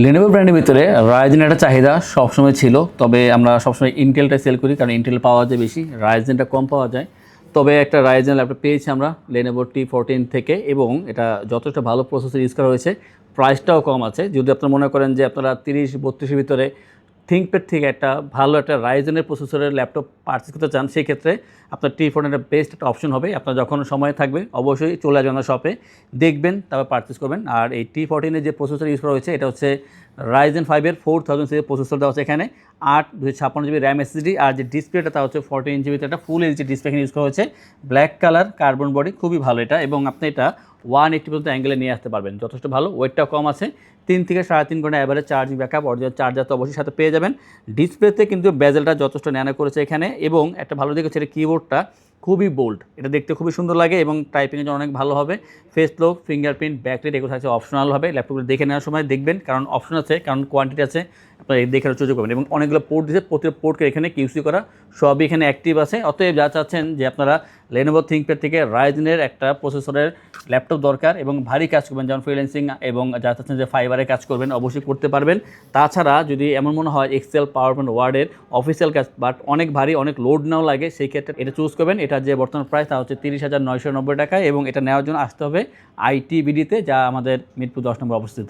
Lenovo ব্র্যান্ডের ভিতরে Ryzen একটা চাহিদা সবসময় ছিল, তবে আমরা সবসময় ইন্টেলটা সেল করি কারণ ইন্টেল পাওয়া যায় বেশি, Ryzenটা কম পাওয়া যায়। তবে একটা Ryzen ল্যাপটপ পেয়েছি আমরা Lenovo T14 থেকে, এবং এটা যথেষ্ট ভালো প্রসেসর ইউজ করা হয়েছে, প্রাইসটাও কম আছে। যদি আপনারা মনে করেন যে আপনারা 30-32 ভিতরে থিঙ্কপ্যাড থেকে একটা ভালো একটা রাইজেনের প্রসেসরের ল্যাপটপ পারচেস করতে চান, সেই ক্ষেত্রে আপনার T14 একটা বেস্ট একটা অপশন হবে। আপনার যখন সময় থাকবে অবশ্যই চলে আসবেন শপে, দেখবেন, তারপর পারচেস করবেন। আর এই T14 যে প্রসেসর ইউজ করা হয়েছে এটা হচ্ছে Ryzen 5-এর 4000 সিরিজের প্রসেসর দেওয়া হচ্ছে এখানে, 8/256 GB র্যাম এসএসডি, আর যে ডিসপ্লেটা তা হচ্ছে 14 ইঞ্চিতে একটা ফুল এইচডি ডিসপ্লে এখানে ইউজ করা হয়েছে। ব্ল্যাক কালার কার্বন বডি, খুবই ভালো এটা, এবং আপনি এটা 180 পর্যন্ত অ্যাঙ্গেলে নিয়ে আসতে পারবেন, যথেষ্ট ভালো। ওয়েটটাও কম আছে, 3 থেকে 3.5 ঘন্টা average charging backup. Original charger তো অবশ্যই সাথে পেয়ে যাবেন। ডিসপ্লেতে কিন্তু বেজেলটা যথেষ্ট ন্যানো করেছে এখানে, এবং একটা ভালো দিক হচ্ছে কিবোর্ডটা খুবই বোল্ড, এটা দেখতে খুবই সুন্দর লাগে এবং টাইপিংয়ের জন্য অনেক ভালো হবে। ফেস লক, ফিঙ্গারপ্রিন্ট, ব্যাকলাইট এগুলো থাকছে অপশনাল হবে। ল্যাপটপগুলো দেখে নেওয়ার সময় দেখবেন, কারণ অপশন আছে, কারণ কোয়ান্টিটি আছে, আপনারা দেখে সুযোগ পাবেন। এবং অনেকগুলো পোর্ট দিচ্ছে, প্রতিটা পোর্টকে এখানে কিউসি করা সবই এখানে অ্যাক্টিভ আছে। অতএব যা চাচ্ছেন যে আপনারা Lenovo ThinkPad থেকে রাইজেনের একটা প্রসেসরের ল্যাপটপ দরকার এবং ভারী কাজ করবেন, যেমন ফ্রিল্যান্সিং, এবং যা চাচ্ছেন যে ফাইবারে কাজ করবেন, অবশ্যই করতে পারবেন। তাছাড়া যদি এমন মনে হয় এক্সেল, পাওয়ারপয়েন্ট, ওয়ার্ডের অফিসিয়াল কাজ বাট অনেক ভারী, অনেক লোড নাও লাগে, সেই ক্ষেত্রে এটা চুজ করবেন। এটা যে বর্তমান প্রাইস তা হচ্ছে 30,990 টাকা, এবং এটা নেওয়ার জন্য আসতে হবে ITBD-তে, যা আমাদের মিরপুর 10 নম্বর অবস্থিত।